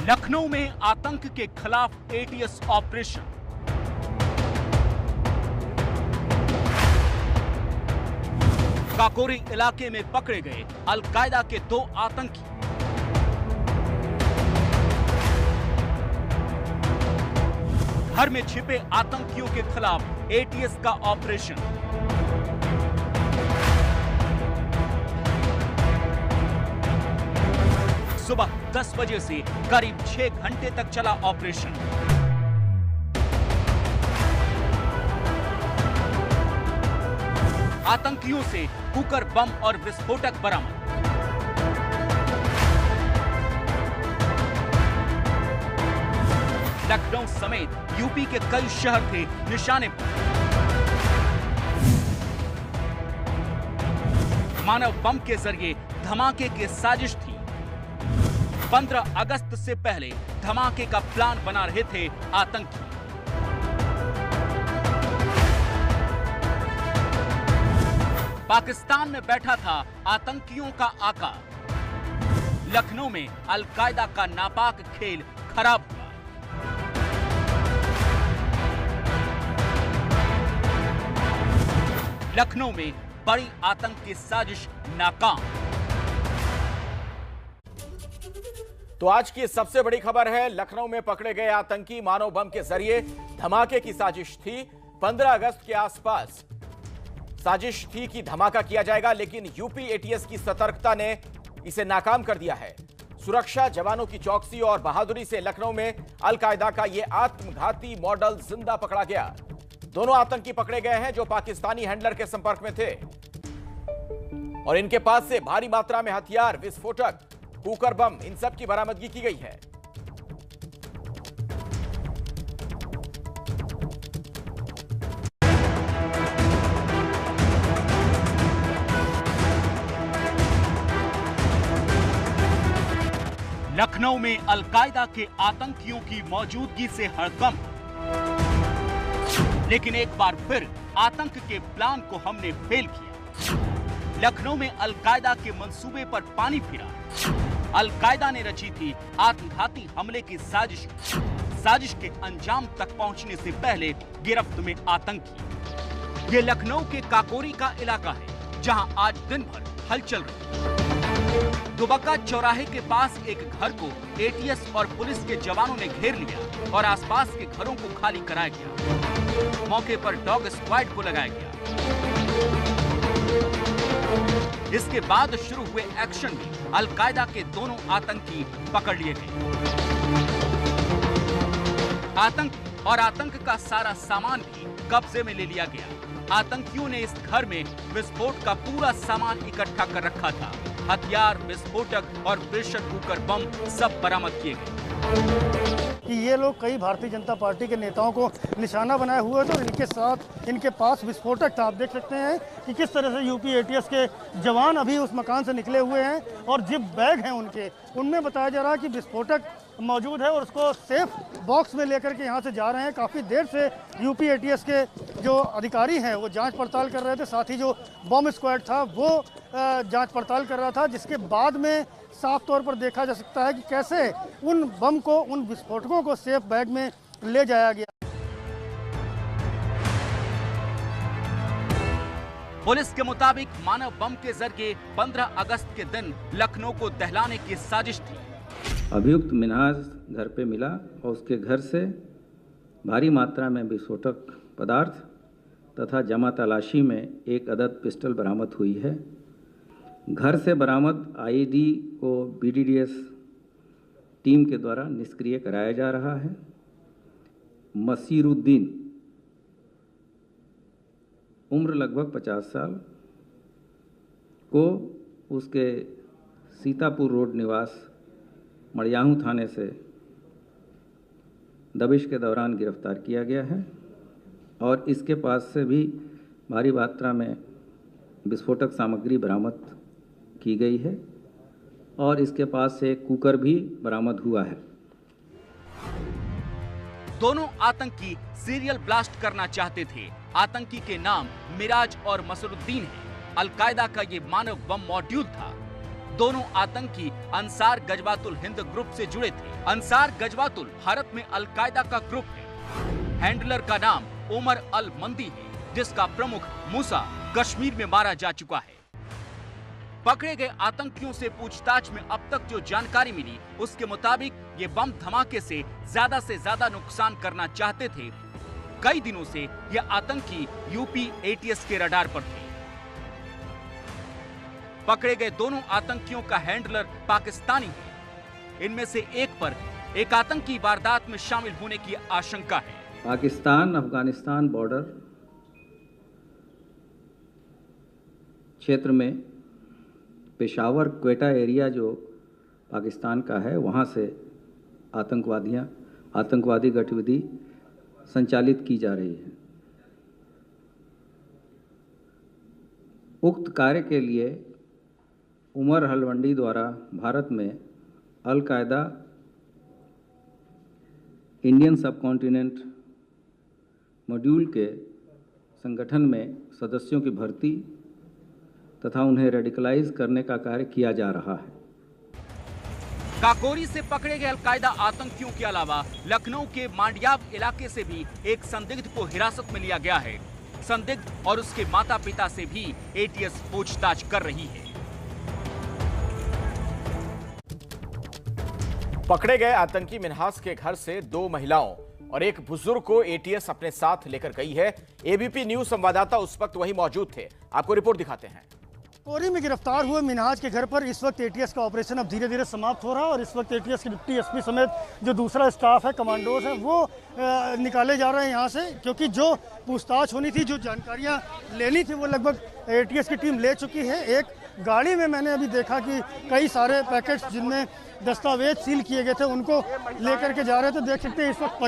लखनऊ में आतंक के खिलाफ एटीएस ऑपरेशन। काकोरी इलाके में पकड़े गए अलकायदा के 2 आतंकी। घर में छिपे आतंकियों के खिलाफ एटीएस का ऑपरेशन। सुबह 10 बजे से करीब 6 घंटे तक चला ऑपरेशन। आतंकियों से कुकर बम और विस्फोटक बरामद। लखनऊ समेत यूपी के कई शहर थे निशाने पर। मानव बम के जरिए धमाके की साजिश थी। 15 अगस्त से पहले धमाके का प्लान बना रहे थे आतंकी। पाकिस्तान में बैठा था आतंकियों का आका। लखनऊ में अलकायदा का नापाक खेल खराब हुआ। लखनऊ में बड़ी आतंक की साजिश नाकाम। तो आज की सबसे बड़ी खबर है, लखनऊ में पकड़े गए आतंकी मानव बम के जरिए धमाके की साजिश थी। 15 अगस्त के आसपास साजिश थी कि धमाका किया जाएगा, लेकिन यूपी एटीएस की सतर्कता ने इसे नाकाम कर दिया है। सुरक्षा जवानों की चौकसी और बहादुरी से लखनऊ में अलकायदा का यह आत्मघाती मॉडल जिंदा पकड़ा गया। दोनों आतंकी पकड़े गए हैं जो पाकिस्तानी हैंडलर के संपर्क में थे और इनके पास से भारी मात्रा में हथियार, विस्फोटक, कुकर बम, इन सब की बरामदगी की गई है। लखनऊ में अलकायदा के आतंकियों की मौजूदगी से हड़कंप, लेकिन एक बार फिर आतंक के प्लान को हमने फेल किया। लखनऊ में अलकायदा के मंसूबे पर पानी फिरा। अलकायदा ने रची थी आत्मघाती हमले की साजिश। साजिश के अंजाम तक पहुंचने से पहले गिरफ्त में आतंकी। ये लखनऊ के काकोरी का इलाका है जहां आज दिन भर हलचल रही। दुबक्का चौराहे के पास एक घर को एटीएस और पुलिस के जवानों ने घेर लिया और आसपास के घरों को खाली कराया गया। मौके पर डॉग स्क्वाड को लगाया गया। इसके बाद शुरू हुए एक्शन में अलकायदा के दोनों आतंकी पकड़ लिए गए। आतंक और आतंक का सारा सामान भी कब्जे में ले लिया गया। आतंकियों ने इस घर में विस्फोट का पूरा सामान इकट्ठा कर रखा था। हथियार, विस्फोटक और प्रेशर कुकर बम सब बरामद किए गए। कि ये लोग कई भारतीय जनता पार्टी के नेताओं को निशाना बनाए हुए थे और इनके साथ इनके पास विस्फोटक था। आप देख सकते हैं कि किस तरह से यूपी एटीएस के जवान अभी उस मकान से निकले हुए हैं और जिप बैग हैं उनके, उनमें बताया जा रहा है कि विस्फोटक मौजूद है और उसको सेफ बॉक्स में लेकर के यहाँ से जा रहे हैं। काफ़ी देर से यूपी एटीएस के जो अधिकारी हैं वो जांच पड़ताल कर रहे थे। साथ ही जो बम स्क्वाड था वो जांच पड़ताल कर रहा था, जिसके बाद में साफ तौर पर देखा जा सकता है कि कैसे उन बम को, उन विस्फोटकों को सेफ बैग में ले जाया गया। पुलिस के मुताबिक मानव बम के जरिए 15 अगस्त के दिन लखनऊ को दहलाने की साजिश थी। अभियुक्त मिनहाज घर पे मिला और उसके घर से भारी मात्रा में विस्फोटक पदार्थ तथा जमा तलाशी में एक अदद पिस्टल बरामद हुई है। घर से बरामद आईडी को बीडीडीएस टीम के द्वारा निष्क्रिय कराया जा रहा है। मसीरुद्दीन, उम्र लगभग 50 साल, को उसके सीतापुर रोड निवास मड़ियाहू थाने से दबिश के दौरान गिरफ्तार किया गया है और इसके पास से भी भारी मात्रा में विस्फोटक सामग्री बरामद की गई है और इसके पास से एक कुकर भी बरामद हुआ है। दोनों आतंकी सीरियल ब्लास्ट करना चाहते थे। आतंकी के नाम मिराज और मसरुद्दीन है। अलकायदा का ये मानव बम मौजूद था। दोनों आतंकी अंसार गजवातुल हिंद ग्रुप से जुड़े थे। अंसार गजवातुल भारत में अलकायदा का ग्रुप है। हैंडलर का नाम उमर अल मंदी है, जिसका प्रमुख मूसा कश्मीर में मारा जा चुका है। पकड़े गए आतंकियों से पूछताछ में अब तक जो जानकारी मिली, उसके मुताबिक ये बम धमाके से ज्यादा नुकसान करना चाहते थे। कई दिनों से ये आतंकी यूपी एटीएस के रडार पर थे। पकड़े गए दोनों आतंकियों का हैंडलर पाकिस्तानी है। इनमें से एक पर एक आतंकी वारदात में शामिल होने की आशंका है। पाकिस्तान अफगानिस्तान बॉर्डर क्षेत्र में पेशावर क्वेटा एरिया जो पाकिस्तान का है, वहाँ से आतंकवादी गतिविधि संचालित की जा रही है। उक्त कार्य के लिए उमर हलवंडी द्वारा भारत में अल कायदा इंडियन सबकॉन्टिनेंट मॉड्यूल के संगठन में सदस्यों की भर्ती तथा उन्हें रेडिकलाइज करने का कार्य किया जा रहा है। काकोरी से पकड़े गए अलकायदा आतंकियों के अलावा लखनऊ के मांडियाब इलाके से भी एक संदिग्ध को हिरासत में लिया गया है। संदिग्ध और उसके माता पिता से भी एटीएस पूछताछ कर रही है। पकड़े गए आतंकी मिन्हास के घर से 2 महिलाओं और एक बुजुर्ग को एटीएस अपने साथ लेकर गई है। एबीपी न्यूज संवाददाता उस वक्त वहीं मौजूद थे, आपको रिपोर्ट दिखाते हैं। काकोरी में गिरफ्तार हुए मिन्हाज के घर पर इस वक्त एटीएस का ऑपरेशन अब धीरे धीरे समाप्त हो रहा है और इस वक्त एटीएस के डिप्टी एसपी समेत जो दूसरा स्टाफ है, कमांडोज है, वो निकाले जा रहे हैं यहाँ से, क्योंकि जो पूछताछ होनी थी, जो जानकारियाँ लेनी थी, वो लगभग एटीएस की टीम ले चुकी है। एक गाड़ी में मैंने अभी देखा कि कई सारे पैकेट्स जिनमें दस्तावेज सील किए गए थे, उनको लेकर के जा रहे थे। देख सकते हैं इस वक्त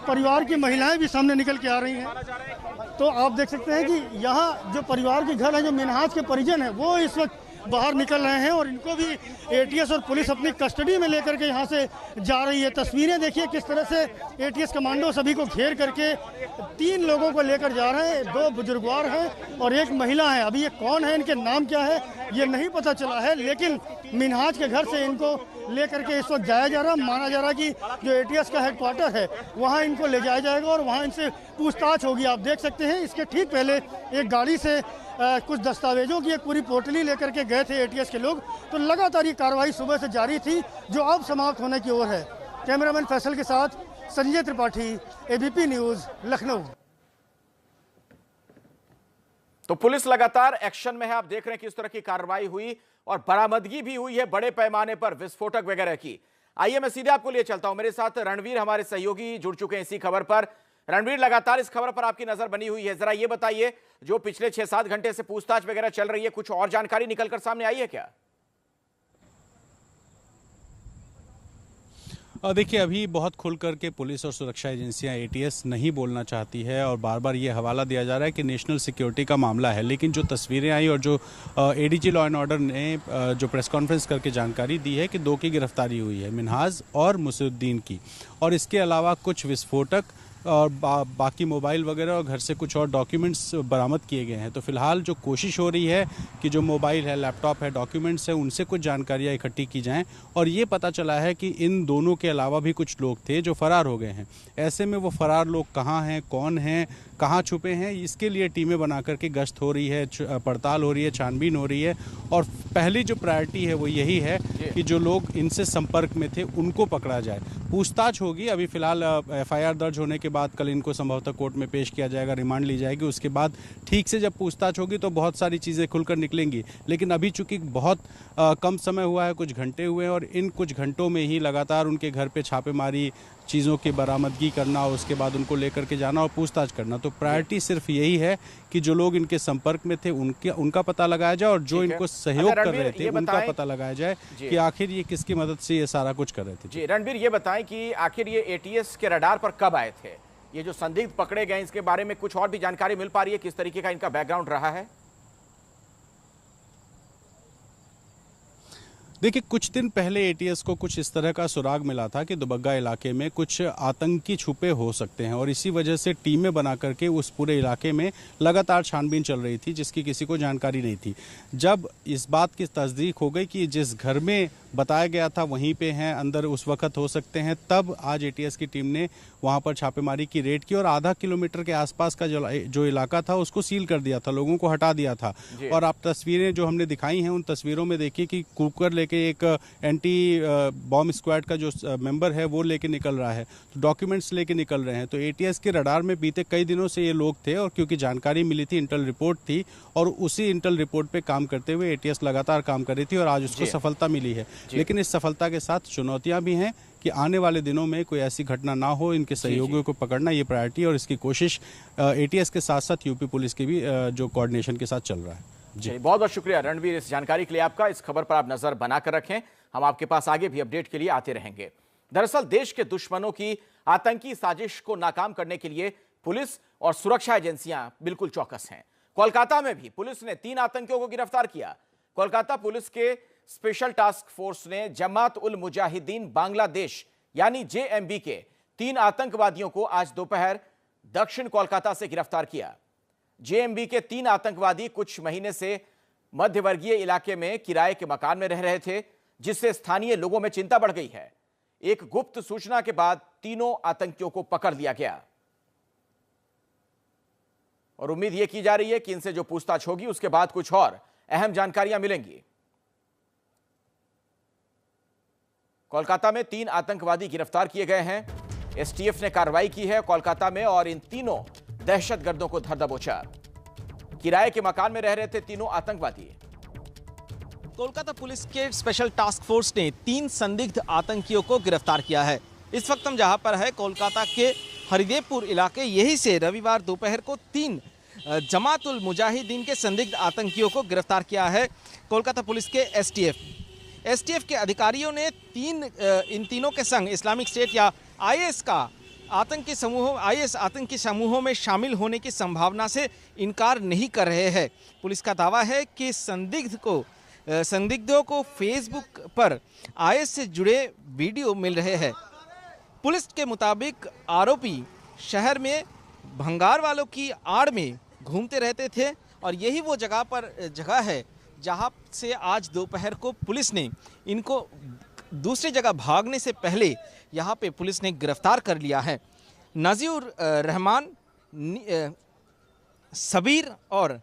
परिवार की महिलाएं भी सामने निकल के आ रही हैं। तो आप देख सकते हैं कि यहाँ जो परिवार के घर है, जो मिन्हाज के परिजन हैं, वो इस वक्त बाहर निकल रहे हैं और इनको भी एटीएस और पुलिस अपनी कस्टडी में लेकर के यहाँ से जा रही है। तस्वीरें देखिए किस तरह से एटीएस कमांडो सभी को घेर करके 3 लोगों को लेकर जा रहे हैं। 2 बुजुर्गवार हैं और एक महिला है। अभी ये कौन है, इनके नाम क्या है, ये नहीं पता चला है, लेकिन मिन्हाज के घर से इनको लेकर के इस वक्त जाया जा रहा। माना जा रहा कि जो एटीएस का हेडक्वार्टर है, वहाँ इनको ले जाया जाएगा और वहाँ इनसे पूछताछ होगी। आप देख सकते हैं इसके ठीक पहले एक गाड़ी से कुछ दस्तावेजों की एक पूरी पोटली लेकर के गए थे एटीएस के लोग। तो लगातार ये कार्रवाई सुबह से जारी थी, जो अब समाप्त होने की ओर है। कैमरामैन फैसल के साथ संजय त्रिपाठी, एबीपी न्यूज, लखनऊ। तो पुलिस लगातार एक्शन में है। आप देख रहे हैं किस तरह की कार्रवाई हुई और बरामदगी भी हुई है बड़े पैमाने पर विस्फोटक वगैरह की। आइए मैं सीधे आपको लिए चलता हूं, मेरे साथ रणवीर हमारे सहयोगी जुड़ चुके हैं इसी खबर पर। रणवीर, लगातार इस खबर पर आपकी नजर बनी हुई है, जरा ये बताइए, जो पिछले 6-7 घंटे से पूछताछ वगैरह चल रही है, कुछ और जानकारी निकलकर सामने आई है क्या? देखिए, अभी बहुत खुल करके पुलिस और सुरक्षा एजेंसियां एटीएस नहीं बोलना चाहती है और बार बार ये हवाला दिया जा रहा है कि नेशनल सिक्योरिटी का मामला है। लेकिन जो तस्वीरें आई और जो एडीजी लॉ एंड ऑर्डर ने जो प्रेस कॉन्फ्रेंस करके जानकारी दी है कि 2 की गिरफ्तारी हुई है, मिन्हाज और मुसुद्दीन की, और इसके अलावा कुछ विस्फोटक और बाकी मोबाइल वगैरह और घर से कुछ और डॉक्यूमेंट्स बरामद किए गए हैं। तो फिलहाल जो कोशिश हो रही है कि जो मोबाइल है, लैपटॉप है, डॉक्यूमेंट्स है, उनसे कुछ जानकारियां इकट्ठी की जाएं। और ये पता चला है कि इन दोनों के अलावा भी कुछ लोग थे जो फरार हो गए हैं। ऐसे में वो फरार लोग कहाँ हैं, कौन हैं, कहाँ छुपे हैं, इसके लिए टीमें बना करके गश्त हो रही है, पड़ताल हो रही है, छानबीन हो रही है। और पहली जो प्रायोरिटी है वो यही है कि जो लोग इनसे संपर्क में थे उनको पकड़ा जाए। पूछताछ होगी। अभी फिलहाल एफआईआर दर्ज होने के बाद कल इनको संभवतः कोर्ट में पेश किया जाएगा, रिमांड ली जाएगी। उसके बाद ठीक से जब पूछताछ होगी तो बहुत सारी चीज़ें खुलकर निकलेंगी। लेकिन अभी चूंकि बहुत कम समय हुआ है, कुछ घंटे हुए हैं, और इन कुछ घंटों में ही लगातार उनके घर पे छापेमारी, चीज़ों की बरामदगी करना, उसके बाद उनको लेकर के जाना और पूछताछ करना। तो प्रायोरिटी सिर्फ यही है कि जो लोग इनके संपर्क में थे उनका पता लगाया जाए और जो इनको सहयोग कर रहे थे उनका पता लगाया जाए कि आखिर ये किसकी मदद से ये सारा कुछ कर रहे थे। जी रणवीर, ये बताएं कि आखिर ये एटीएस के रडार पर कब आए थे? ये जो संदिग्ध पकड़े गए, इसके बारे में कुछ और भी जानकारी मिल पा रही है? किस तरीके का इनका बैकग्राउंड रहा है? देखिए, कुछ दिन पहले एटीएस को कुछ इस तरह का सुराग मिला था कि दुबग्गा इलाके में कुछ आतंकी छुपे हो सकते हैं और इसी वजह से टीमें बना करके उस पूरे इलाके में लगातार छानबीन चल रही थी, जिसकी किसी को जानकारी नहीं थी। जब इस बात की तस्दीक हो गई कि जिस घर में बताया गया था वहीं पे हैं, अंदर उस वक्त हो सकते हैं, तब आज एटीएस की टीम ने वहां पर छापेमारी की, रेड की और आधा किलोमीटर के आसपास का जो इलाका था उसको सील कर दिया था, लोगों को हटा दिया था। और आप तस्वीरें जो हमने दिखाई हैं उन तस्वीरों में देखिए कि कुकर लेके एक एंटी बॉम्ब स्क्वाड का जो मेंबर है वो लेके निकल रहा है, तो डॉक्यूमेंट्स लेके निकल रहे हैं। तो एटीएस के रडार में बीते कई दिनों से ये लोग थे और क्योंकि जानकारी मिली थी, इंटेल रिपोर्ट थी और उसी इंटेल रिपोर्ट पे काम करते हुए एटीएस लगातार काम कर रही थी और आज उसको सफलता मिली है। लेकिन इस सफलता के साथ चुनौतियां भी हैं कि आने वाले दिनों में कोई ऐसी घटना ना हो। इनके सहयोगियों को पकड़ना ये प्रायोरिटी और इसकी कोशिश एटीएस के साथ साथ यूपी पुलिस की भी जो कोऑर्डिनेशन के साथ चल रहा है। जी, बहुत बहुत शुक्रिया रणवीर इस जानकारी के लिए आपका। इस खबर पर आप नजर बनाकर रखें, हम आपके पास आगे भी अपडेट के लिए आते रहेंगे। दरअसल देश के दुश्मनों की आतंकी साजिश को नाकाम करने के लिए पुलिस और सुरक्षा एजेंसियां बिल्कुल चौकस हैं। कोलकाता में भी पुलिस ने 3 आतंकियों को गिरफ्तार किया। कोलकाता पुलिस के स्पेशल टास्क फोर्स ने जमात उल मुजाहिदीन बांग्लादेश यानी जेएमबी के 3 आतंकवादियों को आज दोपहर दक्षिण कोलकाता से गिरफ्तार किया। जेएमबी के 3 आतंकवादी कुछ महीने से मध्यवर्गीय इलाके में किराए के मकान में रह रहे थे, जिससे स्थानीय लोगों में चिंता बढ़ गई है। एक गुप्त सूचना के बाद तीनों आतंकियों को पकड़ लिया गया और उम्मीद यह की जा रही है कि इनसे जो पूछताछ होगी उसके बाद कुछ और अहम जानकारियां मिलेंगी। कोलकाता में 3 आतंकवादी गिरफ्तार किए गए हैं। एसटीएफ ने कार्रवाई की है कोलकाता में और इन तीनों दहशतगर्दों को धर दबोचा। किराए के मकान में रह रहे थे तीनों आतंकवादी। कोलकाता पुलिस के स्पेशल टास्क फोर्स ने 3 संदिग्ध आतंकियों को गिरफ्तार किया है। इस वक्त हम जहां पर है कोलकाता के हरिदेवपुर इलाके, यहीं से रविवार दोपहर को 3 जमात उल मुजाहिदीन के संदिग्ध आतंकियों को गिरफ्तार किया है कोलकाता पुलिस के एसटीएफ के अधिकारियों ने इन तीनों के संग इस्लामिक स्टेट या आईएस आतंकी समूहों में शामिल होने की संभावना से इनकार नहीं कर रहे हैं। पुलिस का दावा है कि संदिग्धों को फेसबुक पर आईएस से जुड़े वीडियो मिल रहे हैं। पुलिस के मुताबिक आरोपी शहर में भंगार वालों की आड़ में घूमते रहते थे और यही वो जगह है जहां से आज दोपहर को पुलिस ने इनको दूसरी जगह भागने से पहले यहां पे पुलिस ने गिरफ्तार कर लिया है। नजीर रहमान, सबीर और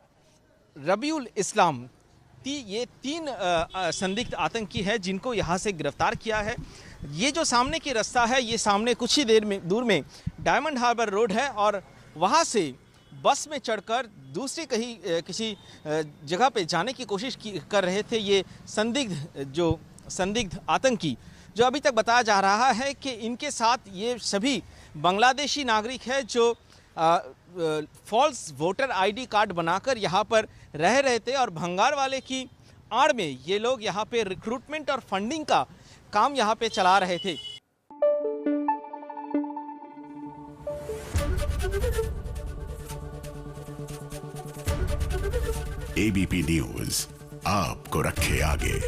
रबीउल इस्लाम, ये 3 संदिग्ध आतंकी हैं जिनको यहां से गिरफ्तार किया है। ये जो सामने की रास्ता है, ये सामने कुछ ही दूर में डायमंड हार्बर रोड है और वहां से बस में चढ़कर दूसरी किसी जगह पे जाने की कोशिश कर रहे थे ये संदिग्ध आतंकी, जो अभी तक बताया जा रहा है कि इनके साथ ये सभी बांग्लादेशी नागरिक हैं जो फॉल्स वोटर आईडी कार्ड बनाकर यहाँ पर रह रहे थे और भंगार वाले की आड़ में ये लोग यहाँ पे रिक्रूटमेंट और फंडिंग का काम यहाँ पे चला रहे थे। एबीपी न्यूज आपको रखे आगे।